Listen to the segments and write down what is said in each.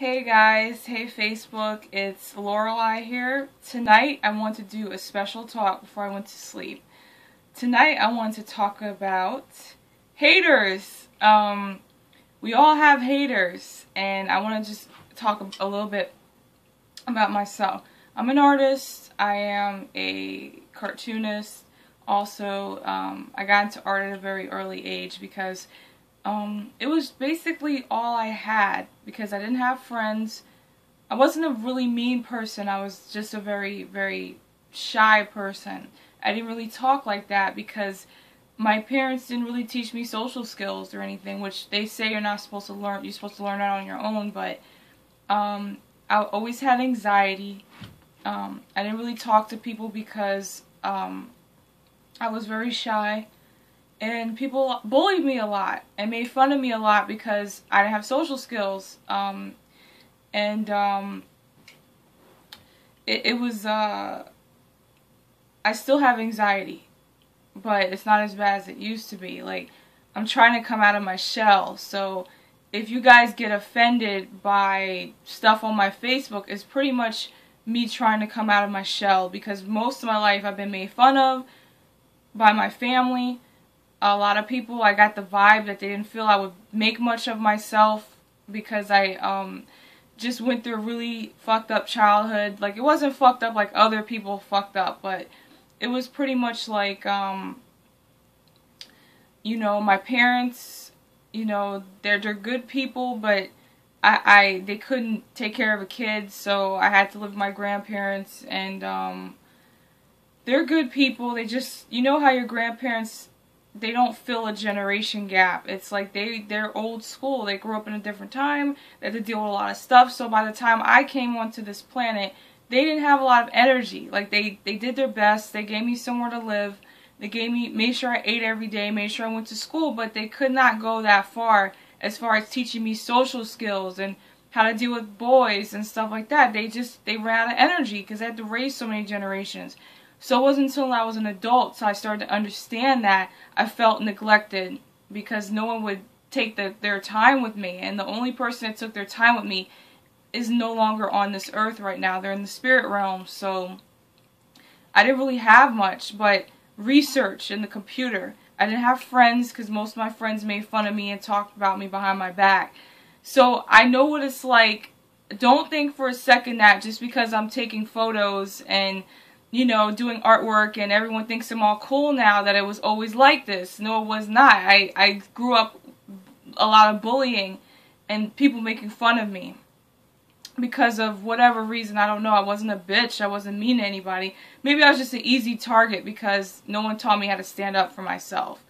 Hey guys, hey Facebook, it's Lorelei here. Tonight I want to do a special talk before I went to sleep. Tonight I want to talk about haters. We all have haters, and I want to just talk a little bit about myself. I'm an artist, I am a cartoonist. Also, I got into art at a very early age because it was basically all I had because I didn't have friends. I wasn't a really mean person. I was just a very, very shy person. I didn't really talk like that because my parents didn't really teach me social skills or anything, which they say you're not supposed to learn. You're supposed to learn that on your own, but I always had anxiety. I didn't really talk to people because I was very shy. And people bullied me a lot and made fun of me a lot because I didn't have social skills. It was, I still have anxiety, but it's not as bad as it used to be. Like, I'm trying to come out of my shell. So if you guys get offended by stuff on my Facebook, it's pretty much me trying to come out of my shell because most of my life I've been made fun of by my family. A lot of people, I got the vibe that they didn't feel I would make much of myself because I just went through a really fucked up childhood. Like, it wasn't fucked up like other people fucked up, but it was pretty much like, you know, my parents, you know, they're good people, but they couldn't take care of a kid, so I had to live with my grandparents, and they're good people. They just, you know how your grandparents, they don't fill a generation gap. It's like they're old school. They grew up in a different time. They had to deal with a lot of stuff. So by the time I came onto this planet, they didn't have a lot of energy. Like, they did their best. They gave me somewhere to live. They made sure I ate every day, made sure I went to school, but they could not go that far as teaching me social skills and how to deal with boys and stuff like that. They ran out of energy because they had to raise so many generations. So it wasn't until I was an adult so I started to understand that I felt neglected because no one would take their time with me. And the only person that took their time with me is no longer on this earth right now. They're in the spirit realm. So I didn't really have much but research in the computer. I didn't have friends because most of my friends made fun of me and talked about me behind my back. So I know what it's like. Don't think for a second that just because I'm taking photos and, you know, doing artwork and everyone thinks I'm all cool now that it was always like this. No, it was not. I grew up a lot of bullying and people making fun of me because of whatever reason. I don't know. I wasn't a bitch. I wasn't mean to anybody. Maybe I was just an easy target because no one taught me how to stand up for myself.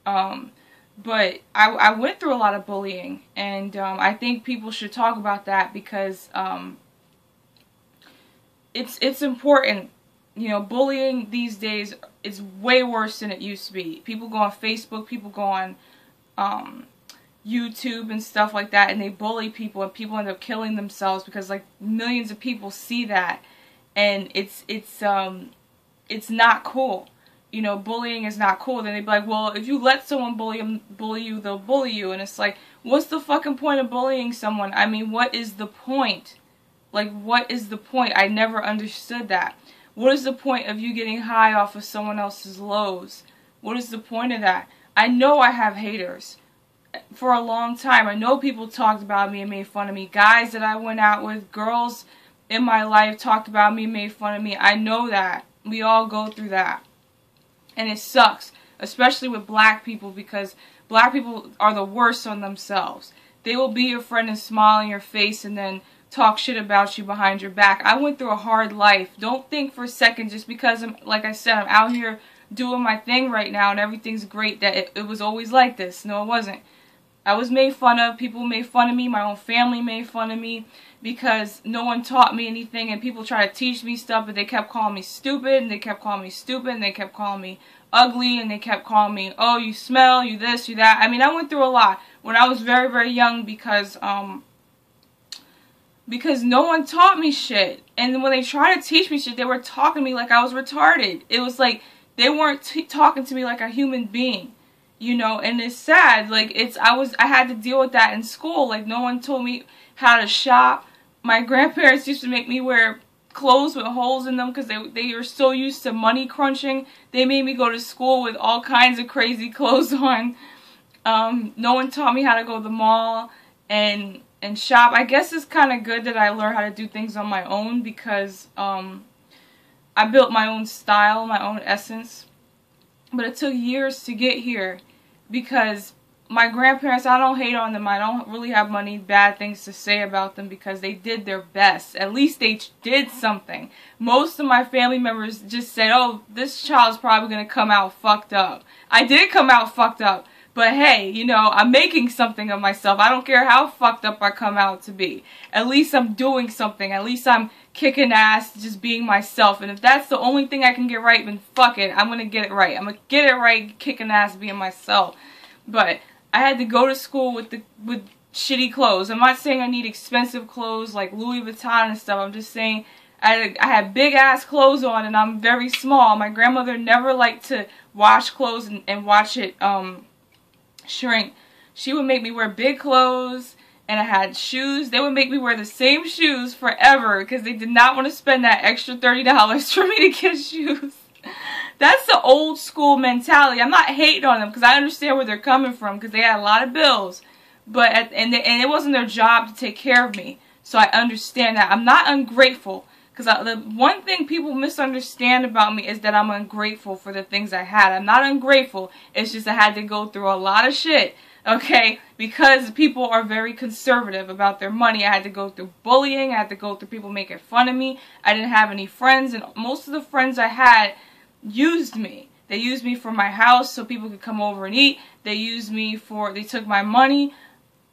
But I went through a lot of bullying, and I think people should talk about that because it's important. You know, bullying these days is way worse than it used to be. People go on Facebook, people go on YouTube and stuff like that, and they bully people, and people end up killing themselves because, like, millions of people see that, and it's not cool. You know, bullying is not cool. Then they'd be like, well, if you let someone bully you, they'll bully you, and it's like, what's the fucking point of bullying someone? I mean, what is the point? Like, what is the point? I never understood that. What is the point of you getting high off of someone else's lows? What is the point of that? I know I have haters. For a long time, I know people talked about me and made fun of me. Guys that I went out with, girls in my life talked about me and made fun of me. I know that. We all go through that. And it sucks. Especially with black people, because black people are the worst on themselves. They will be your friend and smile in your face and then talk shit about you behind your back. I went through a hard life. Don't think for a second just because like I said, I'm out here doing my thing right now and everything's great that it was always like this. No, it wasn't. I was made fun of. People made fun of me. My own family made fun of me because no one taught me anything, and people tried to teach me stuff, but they kept calling me stupid, and they kept calling me stupid, and they kept calling me ugly, and they kept calling me, oh, you smell, you this, you that. I mean, I went through a lot when I was very, very young because no one taught me shit. And then when they tried to teach me shit, they were talking to me like I was retarded. It was like they weren't talking to me like a human being. you know, and it's sad. Like, I had to deal with that in school. Like, no one told me how to shop. My grandparents used to make me wear clothes with holes in them because they were so used to money crunching. They made me go to school with all kinds of crazy clothes on. No one taught me how to go to the mall and shop. I guess it's kind of good that I learned how to do things on my own, because I built my own style, my own essence. But it took years to get here, because my grandparents, I don't hate on them. I don't really have many bad things to say about them, because they did their best. At least they did something. Most of my family members just said, oh, this child's probably going to come out fucked up. I did come out fucked up. But hey, you know, I'm making something of myself. I don't care how fucked up I come out to be. At least I'm doing something. At least I'm kicking ass, just being myself. And if that's the only thing I can get right, then fuck it. I'm going to get it right. I'm going to get it right, kicking ass, being myself. But I had to go to school with shitty clothes. I'm not saying I need expensive clothes like Louis Vuitton and stuff. I'm just saying I had big ass clothes on, and I'm very small. My grandmother never liked to wash clothes and watch it shrink. She would make me wear big clothes, and I had shoes. They would make me wear the same shoes forever because they did not want to spend that extra $30 for me to get shoes. That's the old school mentality. I'm not hating on them, because I understand where they're coming from, because they had a lot of bills, but and it wasn't their job to take care of me. So I understand that. I'm not ungrateful, because the one thing people misunderstand about me is that I'm ungrateful for the things I had. I'm not ungrateful. It's just I had to go through a lot of shit, okay? Because people are very conservative about their money. I had to go through bullying. I had to go through people making fun of me. I didn't have any friends, and most of the friends I had used me. They used me for my house so people could come over and eat. They used me they took my money.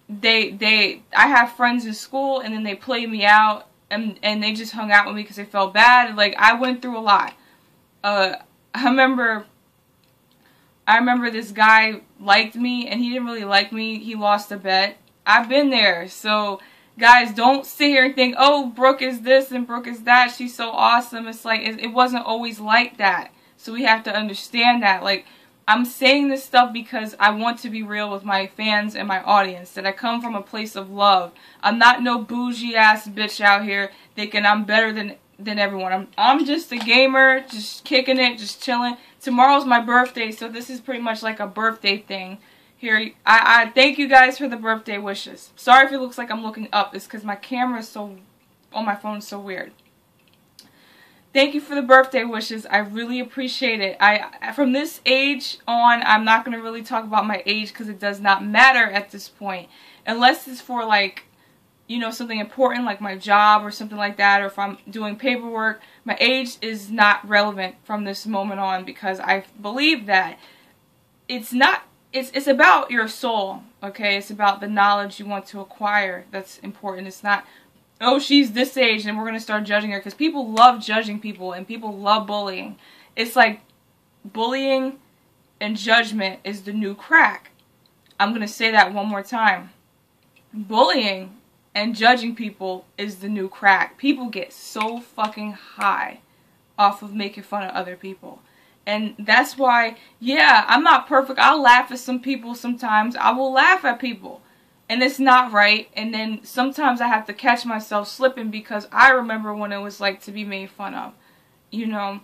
I have friends in school, and then they played me out. And they just hung out with me because they felt bad. Like, I went through a lot. I remember this guy liked me, and he didn't really like me. He lost a bet. I've been there. So, guys, don't sit here and think, oh, Brooke is this and Brooke is that. She's so awesome. It's like, it wasn't always like that. So we have to understand that. Like, I'm saying this stuff because I want to be real with my fans and my audience, that I come from a place of love. I'm not no bougie ass bitch out here thinking I'm better than everyone. I'm just a gamer, just kicking it, just chilling. Tomorrow's my birthday, so this is pretty much like a birthday thing. Here, I thank you guys for the birthday wishes. Sorry if it looks like I'm looking up. It's because my camera is on my phone is so weird. Thank you for the birthday wishes. I really appreciate it. From this age on, I'm not going to really talk about my age, because it does not matter at this point. Unless it's for, like, you know, something important like my job or something like that, or if I'm doing paperwork. My age is not relevant from this moment on, because I believe that it's about your soul, okay? It's about the knowledge you want to acquire that's important. It's not, oh, she's this age and we're going to start judging her, because people love judging people and people love bullying. It's like bullying and judgment is the new crack. I'm going to say that one more time. Bullying and judging people is the new crack. People get so fucking high off of making fun of other people. And that's why, yeah, I'm not perfect. I'll laugh at some people sometimes. I will laugh at people. And it's not right. And then sometimes I have to catch myself slipping, because I remember when it was like to be made fun of. You know.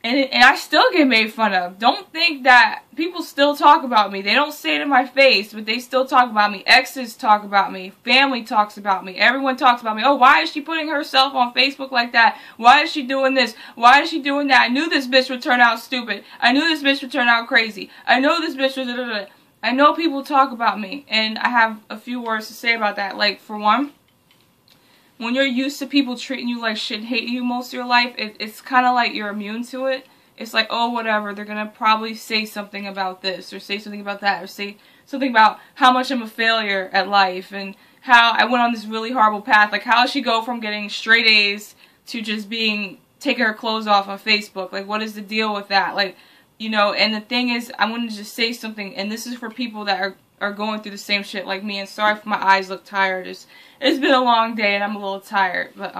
And I still get made fun of. Don't think that people still talk about me. They don't say it in my face, but they still talk about me. Exes talk about me. Family talks about me. Everyone talks about me. Oh, why is she putting herself on Facebook like that? Why is she doing this? Why is she doing that? I knew this bitch would turn out stupid. I knew this bitch would turn out crazy. I know this bitch was... I know people talk about me, and I have a few words to say about that. Like, for one, when you're used to people treating you like shit and hating you most of your life, it's kind of like you're immune to it. It's like, oh, whatever, they're going to probably say something about this, or say something about that, or say something about how much I'm a failure at life, and how I went on this really horrible path. Like, how does she go from getting straight A's to just taking her clothes off on Facebook? Like, what is the deal with that? Like, you know, and the thing is, I want to just say something, and this is for people that are going through the same shit like me, and sorry if my eyes look tired. It's been a long day, and I'm a little tired, but,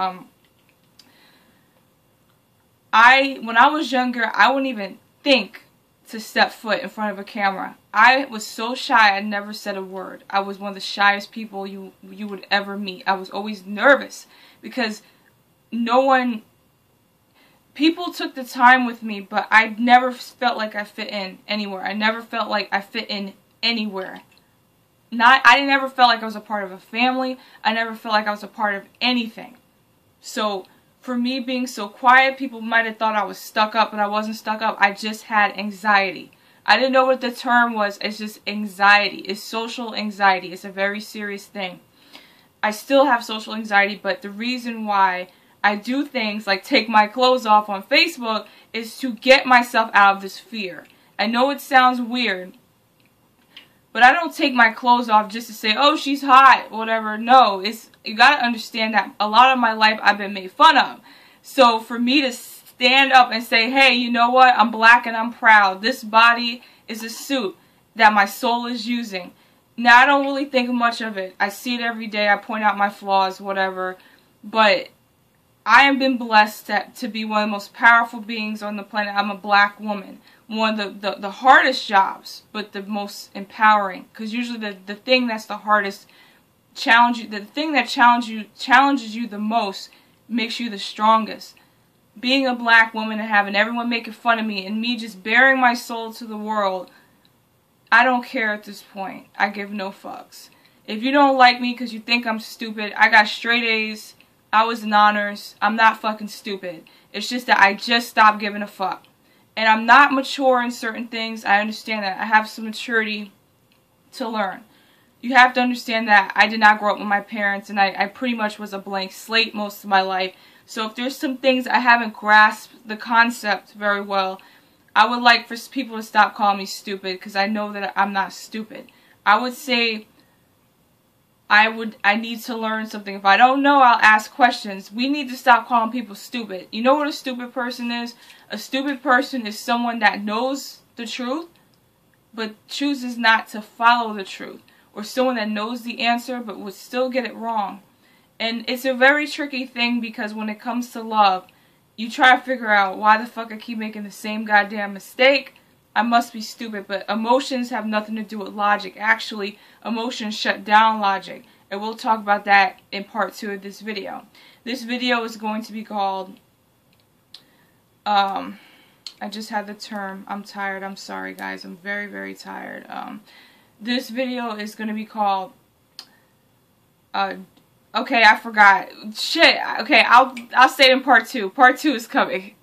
when I was younger, I wouldn't even think to step foot in front of a camera. I was so shy, I never said a word. I was one of the shyest people you would ever meet. I was always nervous because people took the time with me, but I never felt like I fit in anywhere. I never felt like I fit in anywhere. I never felt like I was a part of a family. I never felt like I was a part of anything. So for me being so quiet, people might have thought I was stuck up, but I wasn't stuck up. I just had anxiety. I didn't know what the term was. It's just anxiety. It's social anxiety. It's a very serious thing. I still have social anxiety, but the reason why I do things like take my clothes off on Facebook is to get myself out of this fear. I know it sounds weird, but I don't take my clothes off just to say, oh, she's hot, whatever. No, you gotta understand that a lot of my life I've been made fun of. So for me to stand up and say, hey, you know what? I'm black and I'm proud. This body is a suit that my soul is using. Now, I don't really think much of it. I see it every day. I point out my flaws, whatever. But I have been blessed to be one of the most powerful beings on the planet. I'm a black woman. One of the hardest jobs, but the most empowering. Because usually the thing that's the hardest, the thing that challenges you the most makes you the strongest. Being a black woman and having everyone making fun of me and me just bearing my soul to the world, I don't care at this point. I give no fucks. If you don't like me because you think I'm stupid, I got straight A's. I was in honors. I'm not fucking stupid. It's just that I just stopped giving a fuck. And I'm not mature in certain things. I understand that. I have some maturity to learn. You have to understand that I did not grow up with my parents, and I pretty much was a blank slate most of my life. So if there's some things I haven't grasped the concept very well, I would like for people to stop calling me stupid, because I know that I'm not stupid. I would say I need to learn something. If I don't know, I'll ask questions. We need to stop calling people stupid. You know what a stupid person is? A stupid person is someone that knows the truth, but chooses not to follow the truth. Or someone that knows the answer, but would still get it wrong. And it's a very tricky thing, because when it comes to love, you try to figure out why the fuck I keep making the same goddamn mistake. I must be stupid, but emotions have nothing to do with logic. Actually, emotions shut down logic. And we'll talk about that in part 2 of this video. This video is going to be called, I just had the term, I'm tired, I'm sorry guys, I'm very, very tired. This video is going to be called, okay, I forgot. Shit, okay, I'll say it in part 2. Part 2 is coming.